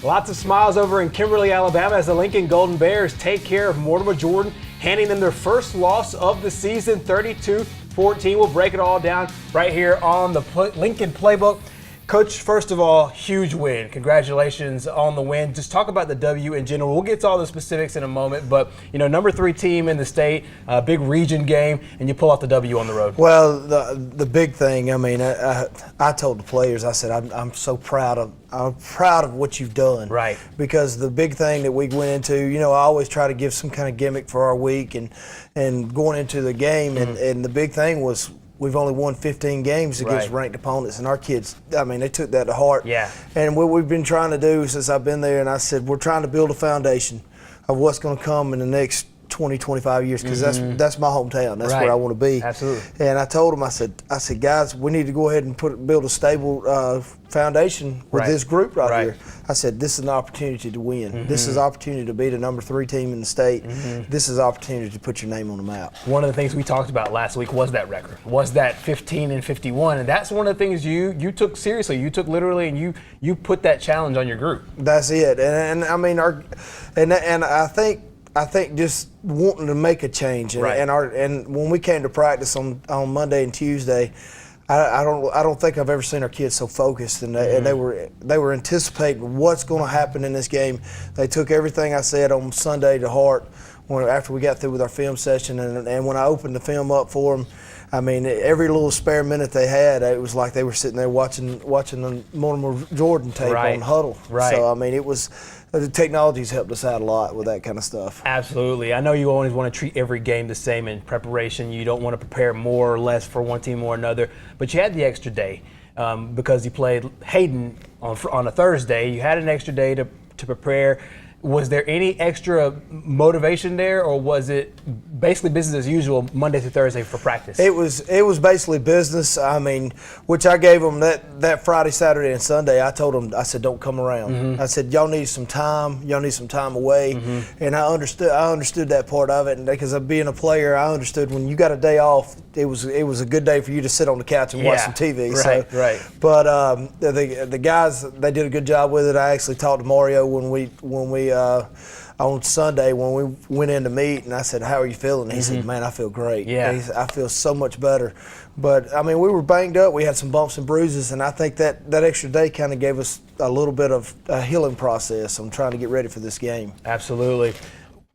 Lots of smiles over in Kimberly, Alabama as the Lincoln Golden Bears take care of Mortimer Jordan, handing them their first loss of the season, 32-14. We'll break it all down right here on the Lincoln Playbook. Coach, first of all, huge win. Congratulations on the win. Just talk about the W in general. We'll get to all the specifics in a moment, but number 3 team in the state, big region game, and you pull off the W on the road. Well, the big thing, I told the players, I said, I'm so proud of what you've done. Right. Because the big thing that we went into, I always try to give some kind of gimmick for our week and going into the game, and the big thing was, we've only won 15 games against ranked opponents, and our kids, they took that to heart. Yeah. And what we've been trying to do since I've been there, and I said, we're trying to build a foundation of what's going to come in the next 20, 25 years, because that's my hometown. That's where I want to be. Absolutely. And I told them, I said, guys, we need to go ahead and build a stable foundation with this group right here. I said, this is an opportunity to win. This is an opportunity to be the number 3 team in the state. This is an opportunity to put your name on the map. One of the things we talked about last week was that record, was that 15-51, and that's one of the things you took seriously. You took literally, and you put that challenge on your group. That's it. And I think just wanting to make a change, and when we came to practice on Monday and Tuesday, I don't think I've ever seen our kids so focused, and they were anticipating what's going to happen in this game. They took everything I said on Sunday to heart after we got through with our film session, and when I opened the film up for them, every little spare minute they had, it was like they were sitting there watching the Mortimer Jordan tape on Huddle. Right. So it was. The technology's helped us out a lot with that kind of stuff. Absolutely. I know you always want to treat every game the same in preparation. You don't want to prepare more or less for one team or another. But you had the extra day because you played Hayden on a Thursday. You had an extra day to prepare. Was there any extra motivation there, or was it basically business as usual Monday through Thursday for practice? It was basically business. Which I gave them that Friday, Saturday, and Sunday. I told them, I said, don't come around. I said, y'all need some time. Y'all need some time away. And I understood that part of it. And because of being a player, I understood when you got a day off, it was a good day for you to sit on the couch and watch some TV. Right. But the guys, they did a good job with it. I actually talked to Mario when we on Sunday when we went in to meet, and I said, how are you feeling? And he said, man, I feel great. Yeah. I feel so much better. But, we were banged up. We had some bumps and bruises, and I think that extra day kind of gave us a little bit of a healing process. I'm trying to get ready for this game. Absolutely.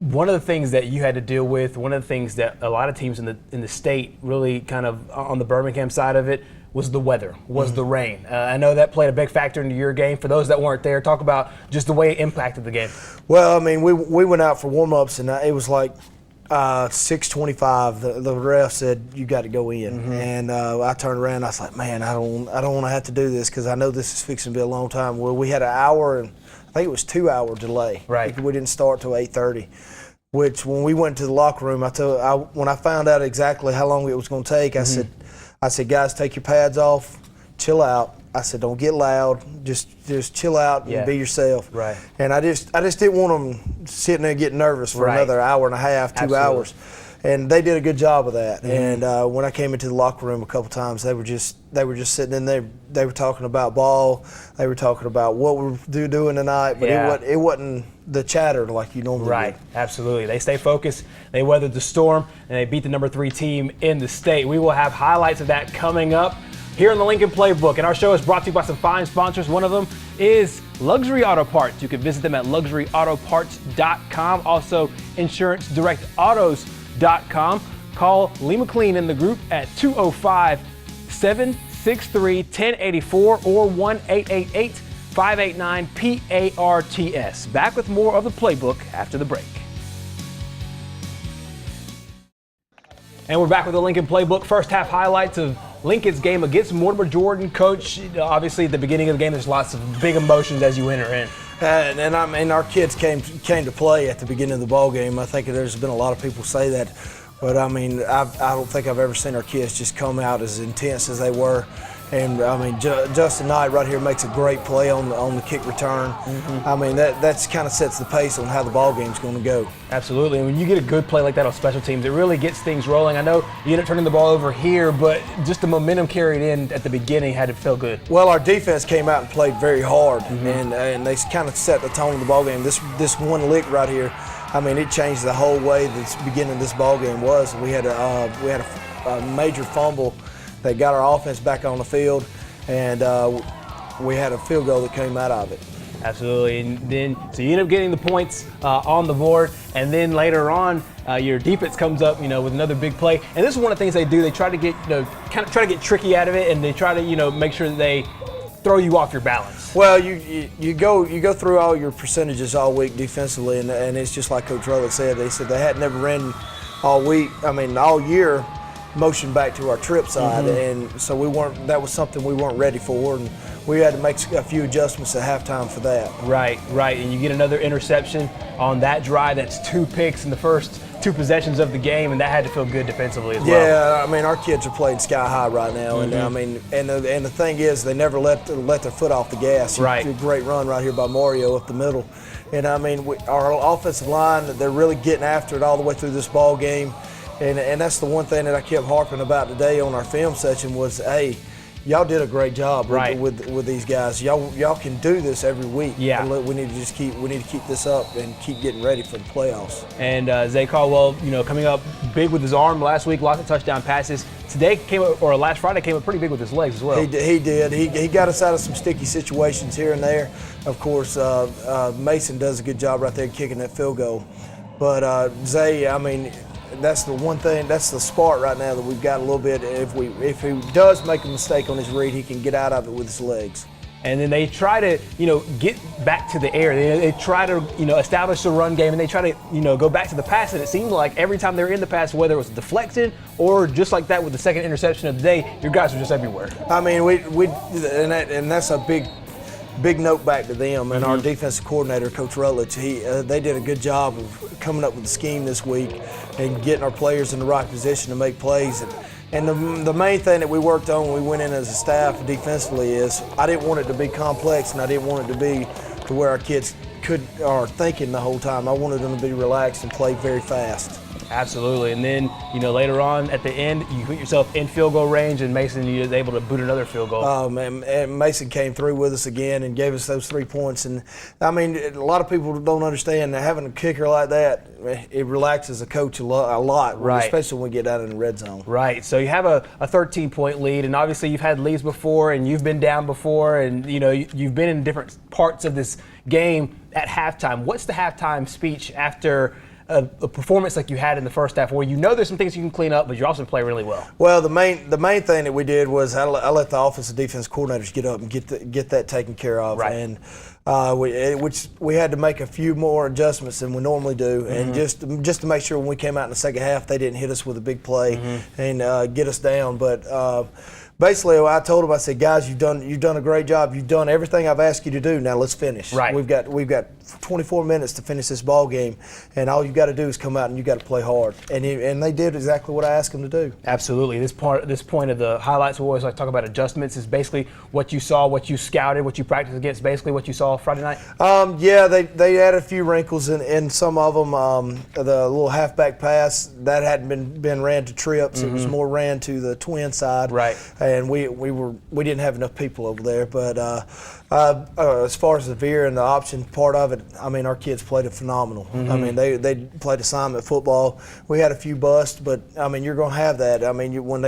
One of the things that you had to deal with, one of the things that a lot of teams in the state really kind of on the Birmingham side of it, was the weather, was the rain. I know that played a big factor into your game. For those that weren't there, talk about just the way it impacted the game. Well, we went out for warm-ups, and it was like 6:25. The ref said, you got to go in. And I turned around, and I was like, man, I don't want to have to do this because I know this is fixing to be a long time. Well, we had an hour, and I think it was 2-hour delay. Right. We didn't start till 8:30. Which, when we went to the locker room, when I found out exactly how long it was going to take, I said, guys, take your pads off, chill out. I said, don't get loud, just chill out and be yourself. Right. And I just didn't want them sitting there getting nervous for another hour and a half, 2 hours. And they did a good job of that. And when I came into the locker room a couple times, they were just sitting in there. They were talking about ball. They were talking about what we're doing tonight. But it wasn't the chatter like you normally Right, would. absolutely. They stay focused. They weathered the storm, and they beat the number 3 team in the state. We will have highlights of that coming up here in the Lincoln Playbook. And our show is brought to you by some fine sponsors. One of them is Luxury Auto Parts. You can visit them at luxuryautoparts.com. Also, InsuranceDirectAutos.com. Call Lee McLean in the group at 205-763-1084 or 1-888-589-PARTS. Back with more of the Playbook after the break. And we're back with the Lincoln Playbook. First half highlights of Lincoln's game against Mortimer Jordan. Coach, obviously at the beginning of the game, there's lots of big emotions as you enter in. And our kids came to play at the beginning of the ball game. I think there's been a lot of people say that, but I don't think I've ever seen our kids just come out as intense as they were. And I mean, Justin Knight right here makes a great play on the kick return. I mean, that's kind of sets the pace on how the ball game's going to go. Absolutely. And when you get a good play like that on special teams, it really gets things rolling. I know you end up turning the ball over here, but just the momentum carried in at the beginning had to feel good. Well, our defense came out and played very hard, and they kind of set the tone of the ball game. This one lick right here, I mean, it changed the whole way the beginning of this ball game was. We had a major fumble that got our offense back on the field, and we had a field goal that came out of it. Absolutely, and then so you end up getting the points on the board, and then later on, your defense comes up, with another big play. And this is one of the things they do. They try to get, kind of try to get tricky out of it, and they try to, make sure that they throw you off your balance. Well, you go through all your percentages all week defensively, and it's just like Coach Rowley said. They said they had never ran all week. I mean, all year. Motion back to our trip side, and so that was something we weren't ready for, and we had to make a few adjustments at halftime for that. Right, and you get another interception on that drive. That's 2 picks in the first 2 possessions of the game, and that had to feel good defensively as well. Yeah, I mean, our kids are playing sky high right now, and I mean, and the thing is, they never let their foot off the gas. Right. A great run right here by Mario up the middle, and I mean, our offensive line, they're really getting after it all the way through this ball game. And that's the one thing that I kept harping about today on our film session was, hey, y'all did a great job with these guys. Y'all can do this every week. Yeah. And we need to keep this up and keep getting ready for the playoffs. And Zay Caldwell, coming up big with his arm last week, lots of touchdown passes. Today last Friday came up pretty big with his legs as well. He did. He got us out of some sticky situations here and there. Of course, Mason does a good job right there kicking that field goal. But Zay, I mean, that's the one thing, that's the spark right now that we've got a little bit. If he does make a mistake on his read, he can get out of it with his legs. And then they try to, get back to the air. They try to, establish the run game, and they try to, go back to the pass. And it seemed like every time they were in the pass, whether it was deflected or just like that with the second interception of the day, your guys were just everywhere. I mean, and that's a big note back to them and our defensive coordinator, Coach Rutledge. They did a good job of coming up with the scheme this week and getting our players in the right position to make plays. And the main thing that we worked on when we went in as a staff defensively is I didn't want it to be complex, and I didn't want it to be to where our kids are thinking the whole time. I wanted them to be relaxed and play very fast. Absolutely. And then, later on at the end, you put yourself in field goal range, and Mason, you was able to boot another field goal. Oh, man. And Mason came through with us again and gave us those 3 points. And, I mean, a lot of people don't understand that having a kicker like that, it relaxes a coach a lot, right, especially when we get out in the red zone. Right. So you have a 13-point lead, and obviously you've had leads before, and you've been down before, and, you've been in different parts of this game at halftime. What's the halftime speech after a performance like you had in the first half, where there's some things you can clean up, but you also play really well? Well, the main thing that we did was I let the offensive defense coordinators get up and get that taken care of, right, and which we had to make a few more adjustments than we normally do, and just to make sure when we came out in the second half they didn't hit us with a big play and get us down, but. Basically, I told them, I said, guys, you've done a great job. You've done everything I've asked you to do. Now let's finish. Right. We've got 24 minutes to finish this ball game, and all you've got to do is come out and you got to play hard. And they did exactly what I asked them to do. Absolutely. This point of the highlights, we always like to talk about adjustments, is basically what you saw, what you scouted, what you practiced against, basically what you saw Friday night. Yeah, they added a few wrinkles in some of them. The little halfback pass that hadn't been ran to trips. It was more ran to the twin side. Right. And we didn't have enough people over there, but as far as the veer and the option part of it, I mean, our kids played it phenomenal. I mean, they played assignment football. We had a few busts, but I mean, you're going to have that. I mean, when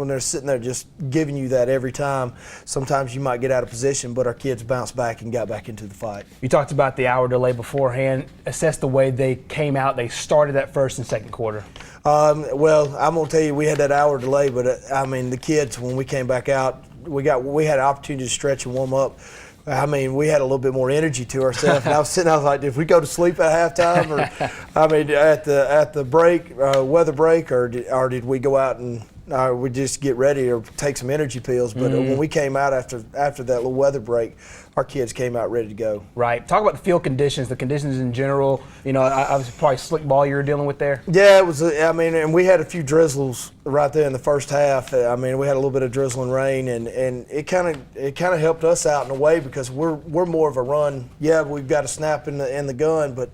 they're sitting there just giving you that every time, sometimes you might get out of position, but our kids bounced back and got back into the fight. You talked about the hour delay beforehand. Assess the way they came out. They started that first and second quarter. Well, I'm gonna tell you, we had that hour delay, but I mean, the kids, when we came back out, we had an opportunity to stretch and warm up. I mean, we had a little bit more energy to ourselves. And I was like, did we go to sleep at halftime, or I mean, at the break, weather break, or did we go out and we just get ready or take some energy pills. But when we came out after that little weather break, our kids came out ready to go. Right. Talk about the field conditions, the conditions in general. I was probably slick ball you were dealing with there. Yeah, it was. And we had a few drizzles right there in the first half. We had a little bit of drizzling rain, and it kind of helped us out in a way because we're more of a run. Yeah, we've got a snap in the gun, but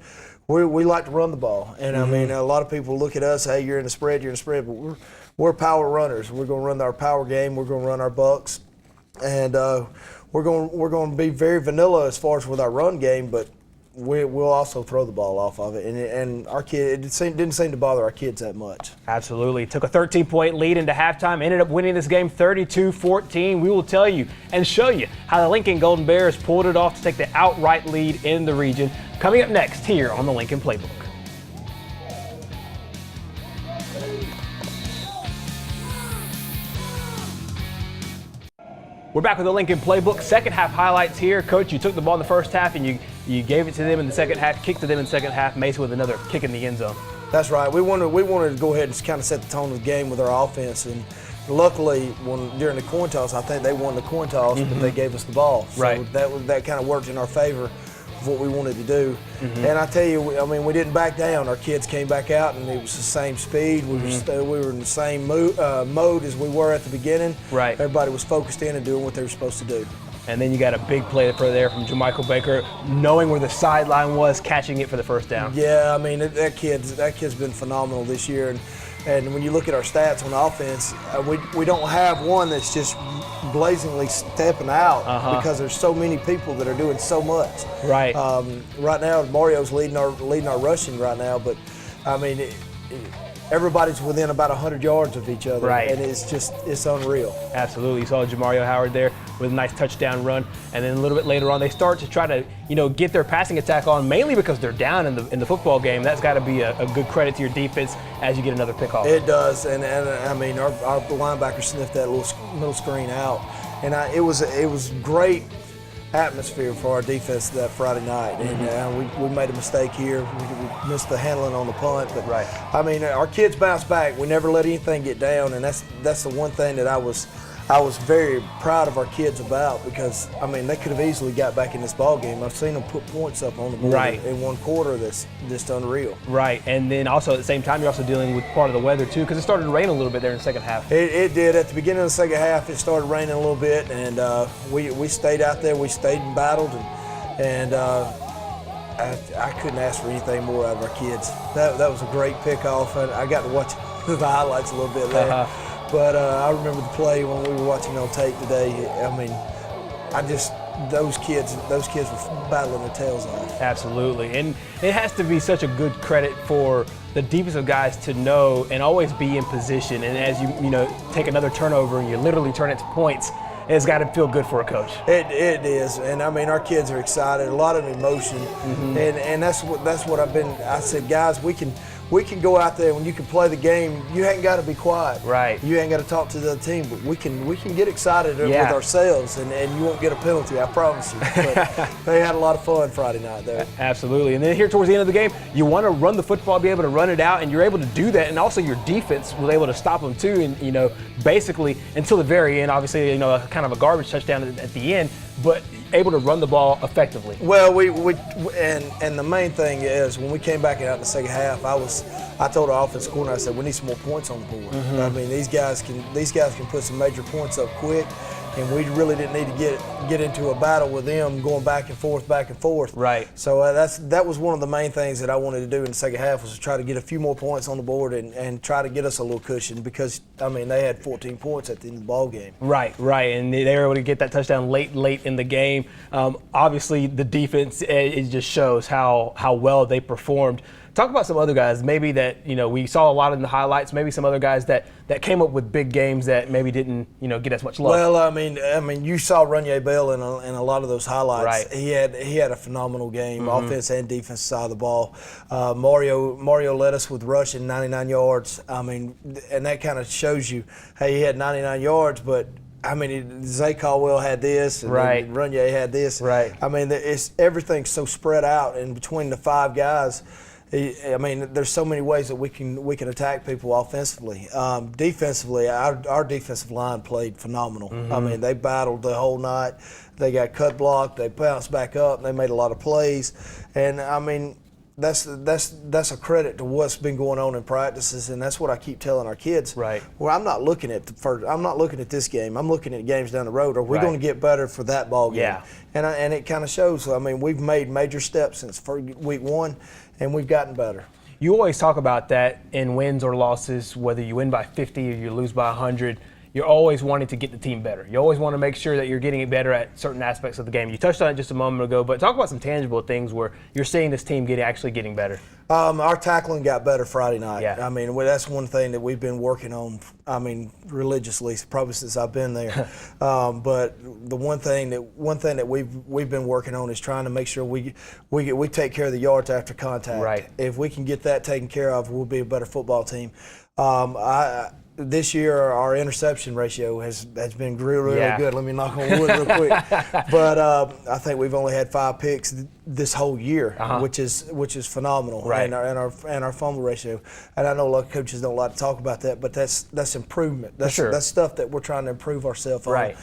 we like to run the ball. And a lot of people look at us, hey, you're in the spread, but we're power runners. We're going to run our power game. We're going to run our bucks, and we're going to be very vanilla as far as with our run game, but we'll also throw the ball off of it. And our kid, didn't seem to bother our kids that much. Absolutely. Took a 13-point lead into halftime, ended up winning this game 32-14. We will tell you and show you how the Lincoln Golden Bears pulled it off to take the outright lead in the region. Coming up next here on the Lincoln Playbook. We're back with the Lincoln Playbook. Second half highlights here. Coach, you took the ball in the first half and you gave it to them in the second half, kicked to them in the second half. Mason with another kick in the end zone. That's right. We wanted to go ahead and kind of set the tone of the game with our offense. And luckily, during the coin toss, I think they won the coin toss, but they gave us the ball. So right. that kind of worked in our favor of what we wanted to do. And I tell you, we didn't back down. Our kids came back out, and it was the same speed. We were in the same mode as we were at the beginning. Right. Everybody was focused in and doing what they were supposed to do. And then you got a big play for there from Jamichael Baker, knowing where the sideline was, catching it for the first down. Yeah, that kid's been phenomenal this year. And when you look at our stats on offense, we don't have one that's just blazingly stepping out because there's so many people that are doing so much. Right. Right now, Mario's leading our rushing right now, but everybody's within about 100 yards of each other. Right. And it's unreal. Absolutely. You saw Jamario Howard there with a nice touchdown run, and then a little bit later on they start to try to get their passing attack on, mainly because they're down in the football game. That's got to be a good credit to your defense as you get another pick off. It does, and our linebacker sniffed that little screen out, and it was great atmosphere for our defense that Friday night. And we made a mistake here. We missed the handling on the punt, but right. Our kids bounced back. We never let anything get down, and that's the one thing that I was very proud of our kids about, because they could have easily got back in this ball game. I've seen them put points up on the board in one quarter that's just unreal. Right, and then also at the same time you're also dealing with part of the weather too, because it started to rain a little bit there in the second half. It did. At the beginning of the second half, it started raining a little bit, and we stayed out there. We stayed and battled, and I couldn't ask for anything more out of our kids. That was a great pickoff. I got to watch the highlights a little bit there. But I remember the play when we were watching on tape today. Those kids were battling their tails off. Absolutely, and it has to be such a good credit for the defensive guys to know and always be in position. And as you take another turnover and you literally turn it to points, it's got to feel good for a coach. It is, and our kids are excited, a lot of emotion, and that's what I said, guys, we can go out there when you can play the game. You ain't got to be quiet. Right. You ain't got to talk to the other team, but we can get excited with ourselves, and you won't get a penalty, I promise you. But they had a lot of fun Friday night there. Absolutely. And then here towards the end of the game, you want to run the football, be able to run it out, and you're able to do that. And also your defense was able to stop them too. And basically until the very end, obviously kind of a garbage touchdown at the end, but able to run the ball effectively. Well, and the main thing is when we came back out in the second half, I told our offensive coordinator, I said, we need some more points on the board. These guys can put some major points up quick, and we really didn't need to get into a battle with them going back and forth. Right. So that was one of the main things that I wanted to do in the second half, was to try to get a few more points on the board and try to get us a little cushion, because they had 14 points at the end of the ball game. Right, and they were able to get that touchdown late in the game. Obviously, the defense, it just shows how well they performed. Talk about some other guys maybe that we saw a lot in the highlights. Maybe some other guys that came up with big games that maybe didn't get as much love. Well, you saw Runye Bell in a lot of those highlights. Right. He had a phenomenal game, offense and defense side of the ball. Mario led us with rushing 99 yards. And that kind of shows you, hey, he had 99 yards, but Zay Caldwell had this, and Runye had this. Right. Everything's so spread out, and between the five guys, I mean, there's so many ways that we can attack people offensively. Defensively, our defensive line played phenomenal. I mean, they battled the whole night. They got cut blocked. They bounced back up. And they made a lot of plays. And I mean, that's a credit to what's been going on in practices, and that's what I keep telling our kids. Right. Well, I'm not looking at I'm not looking at this game. I'm looking at games down the road. Are we going to get better for that ball game? Yeah. And it kind of shows. I mean, we've made major steps since week 1, and we've gotten better. You always talk about that in wins or losses, whether you win by 50 or you lose by 100. You're always wanting to get the team better. You always want to make sure that you're getting it better at certain aspects of the game. You touched on it just a moment ago, but talk about some tangible things where you're seeing this team actually getting better. Our tackling got better Friday night. Yeah. I mean, that's one thing that we've been working on, I mean, religiously, probably since I've been there. But the one thing that we've been working on is trying to make sure we take care of the yards after contact. Right. If we can get that taken care of, we'll be a better football team. This year, our interception ratio has been really good. Let me knock on wood real quick. But I think we've only had 5 picks this whole year, which is phenomenal. Right. And our fumble ratio. And I know a lot of coaches don't like to talk about that, but that's improvement. That's stuff that we're trying to improve ourselves on. Right.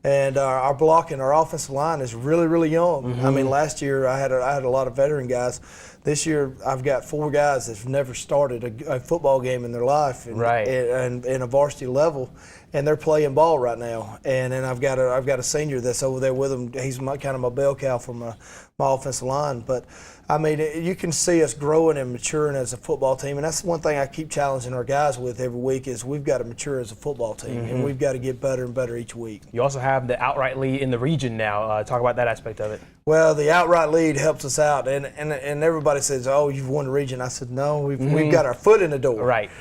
And our blocking, our offensive line is really, really young. I mean, last year I had a lot of veteran guys. This year I've got 4 guys that've never started a football game in their life, and in a varsity level, and they're playing ball right now. And then I've got a senior that's over there with them. He's kind of my bell cow from my offensive line. But I mean, you can see us growing and maturing as a football team, and that's one thing I keep challenging our guys with every week is we've got to mature as a football team, and we've got to get better and better each week. You also have the outright lead in the region now. Talk about that aspect of it. Well, the outright lead helps us out, and everybody says, "Oh, you've won the region." I said, "No, we've got our foot in the door." Right.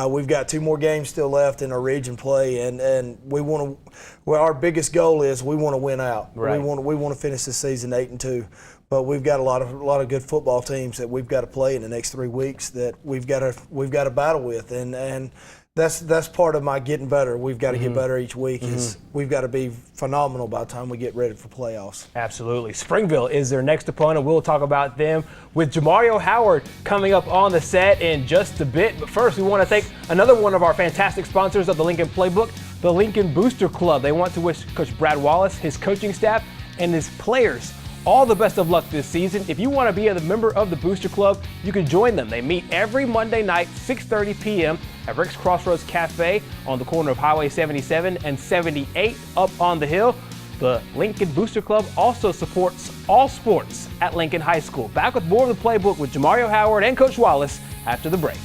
We've got 2 more games still left in our region play, and we want to. Well, our biggest goal is we want to win out. Right. We want to finish this season 8-2, but we've got a lot of good football teams that we've got to play in the next 3 weeks that we've got to battle with, and that's part of my getting better. We've got to get better each week. Is we've got to be phenomenal by the time we get ready for playoffs. Absolutely. Springville is their next opponent. We'll talk about them with Jamario Howard coming up on the set in just a bit. But first, we want to thank another one of our fantastic sponsors of the Lincoln Playbook, the Lincoln Booster Club. They want to wish Coach Brad Wallace, his coaching staff, and his players all the best of luck this season. If you want to be a member of the Booster Club, you can join them. They meet every Monday night, 6:30 p.m. at Rick's Crossroads Cafe on the corner of Highway 77 and 78 up on the hill. The Lincoln Booster Club also supports all sports at Lincoln High School. Back with more of the Playbook with Jamario Howard and Coach Wallace after the break.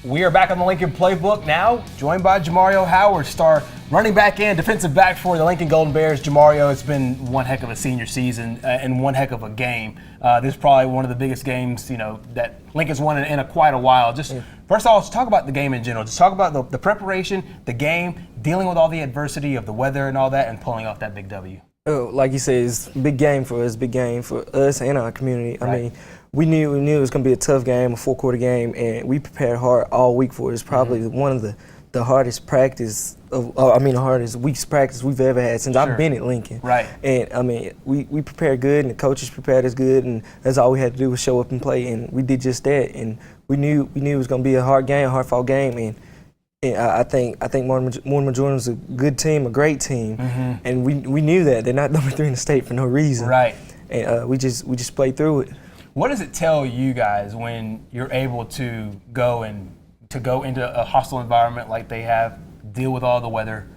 We are back on the Lincoln Playbook now, joined by Jamario Howard, star running back and defensive back for the Lincoln Golden Bears. Jamario, it's been one heck of a senior season and one heck of a game. This is probably one of the biggest games, that Lincoln's won in quite a while. Just first of all, let's talk about the game in general. Just talk about the preparation, the game, dealing with all the adversity of the weather and all that, and pulling off that big W. Oh, like you said, it's a big game for us, big game for us and our community. Right. I mean, we knew it was going to be a tough game, a 4-quarter game, and we prepared hard all week for it. It's probably one of the hardest hardest week's practice we've ever had since I've been at Lincoln. Right. And I mean, we prepared good, and the coaches prepared us good, and that's all we had to do was show up and play, and we did just that. And we knew it was going to be a hard game, a hard-fought game, and I think Mortimer Jordan was a good team, a great team, and we knew that they're not number 3 in the state for no reason. Right. And we just played through it. What does it tell you guys when you're able to go into a hostile environment like they have, deal with all the weather,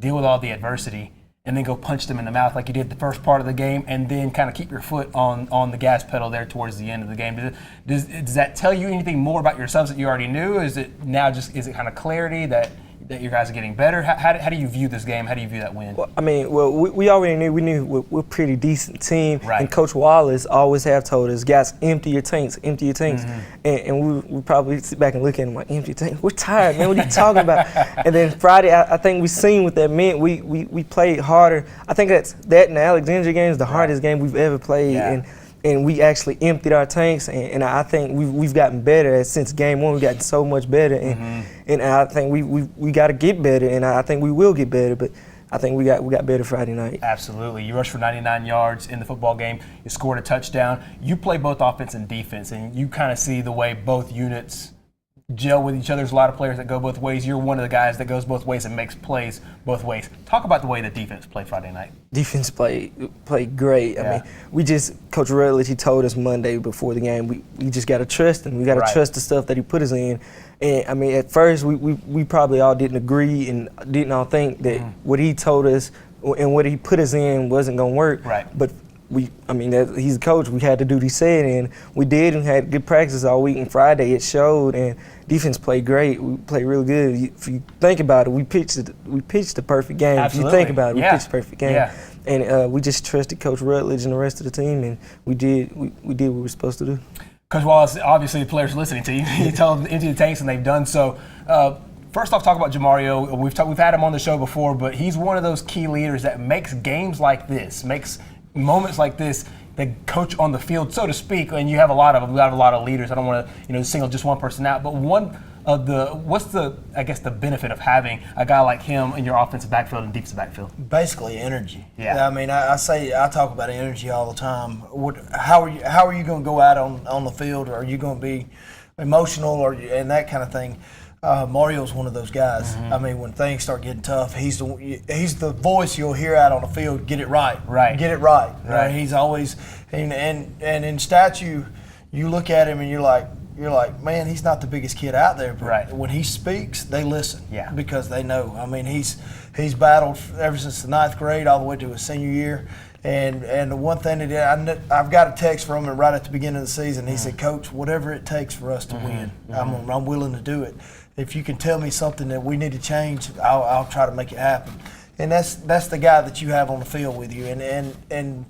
deal with all the adversity, and then go punch them in the mouth like you did the first part of the game, and then kind of keep your foot on the gas pedal there towards the end of the game? Does that tell you anything more about yourselves that you already knew? Is it kind of clarity that you guys are getting better? How do you view this game? How do you view that win? Well, I mean, we already knew. We knew we're a pretty decent team. Right. And Coach Wallace always have told us, guys, empty your tanks. And we probably sit back and look at him like, empty tanks? We're tired, man. What are you talking about? And then Friday, I think we seen what that meant. We played harder. I think that in the Alexandria game is the hardest game we've ever played. Yeah. And we actually emptied our tanks, and I think we've gotten better since game 1. We've gotten so much better, and I think we got to get better, and I think we will get better. But I think we got better Friday night. Absolutely. You rushed for 99 yards in the football game. You scored a touchdown. You play both offense and defense, and you kind of see the way both units gel with each other. There's a lot of players that go both ways. You're one of the guys that goes both ways and makes plays both ways. Talk about the way the defense played Friday night. Defense played great. Yeah. I mean, Coach Rutledge, he told us Monday before the game, we just got to trust him. We got to trust the stuff that he put us in. And, I mean, at first, we probably all didn't agree and didn't all think that what he told us and what he put us in wasn't going to work. Right. But he's a coach. We had to do what he said, and we did, and had good practice all week. And Friday, it showed. And defense played great. We played real good. If you think about it, we pitched the perfect game. Absolutely. If you think about it, we pitched the perfect game. Yeah. And we just trusted Coach Rutledge and the rest of the team, and we did what we were supposed to do. Coach Wallace, obviously the players are listening to you. You tell them to empty the tanks, and they've done so. First off, talk about Jamario. We've had him on the show before, but he's one of those key leaders that makes games like this, makes moments like this, the coach on the field, so to speak. And you have a lot of them. We have a lot of leaders. I don't want to single just one person out, but what's the benefit of having a guy like him in your offensive backfield and defensive backfield? Basically, energy. Yeah. I mean, I talk about energy all the time. How are you going to go out on the field? Are you going to be emotional and that kind of thing? Mario's one of those guys. I mean, when things start getting tough, he's the voice you'll hear out on the field. Get it right. Right. Get it right. Right. He's always and in statue, you look at him and you're like, man, he's not the biggest kid out there. But when he speaks, they listen. Yeah. Because they know. I mean, he's battled ever since the 9th grade all the way to his senior year. And the one thing that I've got a text from him right at the beginning of the season. He said, "Coach, whatever it takes for us to win, I'm willing to do it. If you can tell me something that we need to change, I'll try to make it happen." And that's the guy that you have on the field with you. And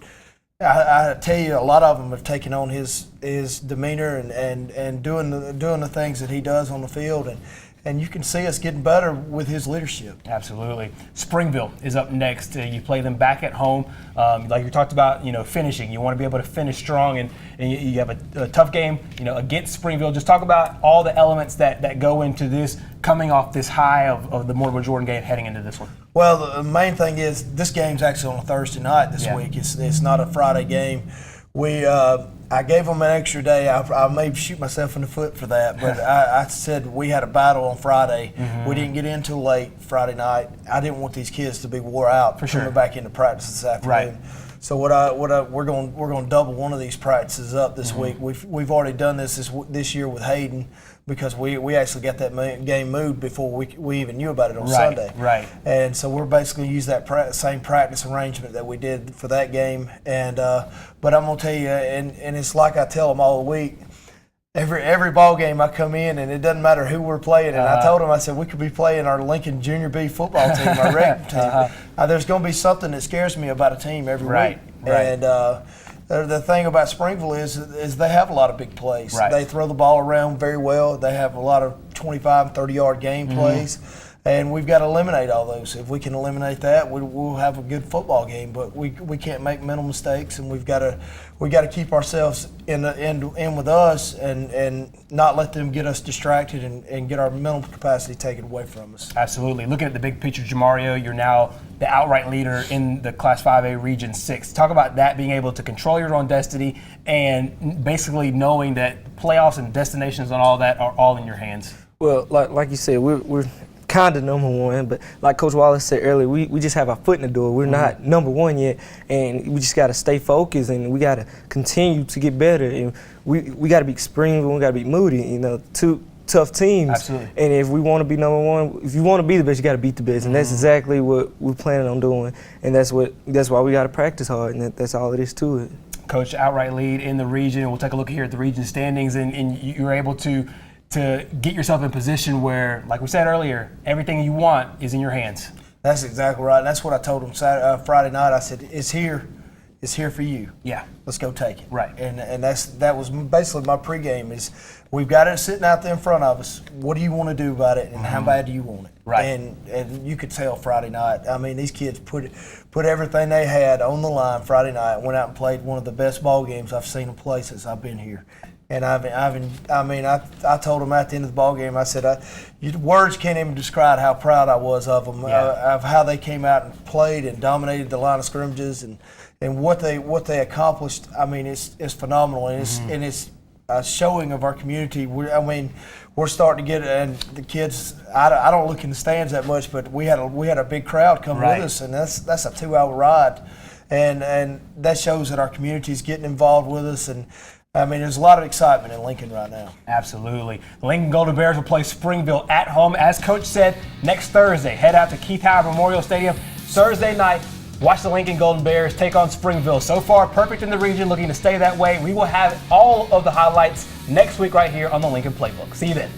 I tell you, a lot of them have taken on his demeanor and doing the things that he does on the field. And you can see us getting better with his leadership. Absolutely. Springville is up next. You play them back at home. Like you talked about, finishing. You want to be able to finish strong, and you have a tough game, against Springville. Just talk about all the elements that go into this, coming off this high of the Mortimer Jordan game, heading into this one. Well, the main thing is this game's actually on a Thursday night this week. It's not a Friday game. I gave them an extra day. I may shoot myself in the foot for that, but I said we had a battle on Friday. We didn't get in till late Friday night. I didn't want these kids to be wore out coming back into practice this afternoon. Right. So we're going to double one of these practices up this week. We've already done this year with Hayden because we actually got that game moved before we even knew about it on Sunday. Right. And so we're basically use that same practice arrangement that we did for that game. And but I'm gonna tell you, and it's like I tell them all week. Every ball game I come in, and it doesn't matter who we're playing. And I told them, I said, we could be playing our Lincoln Junior B football team, our regular team. There's going to be something that scares me about a team every week. Right. And the thing about Springville is they have a lot of big plays. Right. They throw the ball around very well. They have a lot of 25 and 30-yard game plays. And we've got to eliminate all those. If we can eliminate that, we'll have a good football game. But we can't make mental mistakes, and we've got to keep ourselves in with us and not let them get us distracted and get our mental capacity taken away from us. Absolutely. Looking at the big picture, Jamario, you're now the outright leader in the Class 5A Region 6. Talk about that, being able to control your own destiny and basically knowing that playoffs and destinations and all that are all in your hands. Well, like you said, we're kind of number one, but like Coach Wallace said earlier, we just have our foot in the door. We're not number one yet, and we just got to stay focused, and we got to continue to get better. And we got to beat Springville, we got to beat Moody, two tough teams. Absolutely. And if we want to be number one, if you want to be the best, you got to beat the best, and that's exactly what we're planning on doing. And that's why we got to practice hard, and that's all it is to it. Coach, outright lead in the region. We'll take a look here at the region standings, and you're able to get yourself in position where, like we said earlier, everything you want is in your hands. That's exactly right. And that's what I told them Friday night. I said, it's here for you. Yeah. Let's go take it. Right. And that was basically my pregame is we've got it sitting out there in front of us. What do you want to do about it, and how bad do you want it? Right. And you could tell Friday night. I mean, these kids put everything they had on the line Friday night, went out and played one of the best ball games I've seen them play since I've been here. And I told them at the end of the ball game, I said, words can't even describe how proud I was of them, of how they came out and played and dominated the line of scrimmages and what they accomplished. I mean, it's phenomenal, and it's a showing of our community. We're starting to get, and the kids. I don't look in the stands that much, but we had a big crowd come with us, and that's a 2-hour ride, and that shows that our community is getting involved with us. And I mean, there's a lot of excitement in Lincoln right now. Absolutely. The Lincoln Golden Bears will play Springville at home. As Coach said, next Thursday, head out to Keith Howard Memorial Stadium. Thursday night, watch the Lincoln Golden Bears take on Springville. So far, perfect in the region, looking to stay that way. We will have all of the highlights next week right here on the Lincoln Playbook. See you then.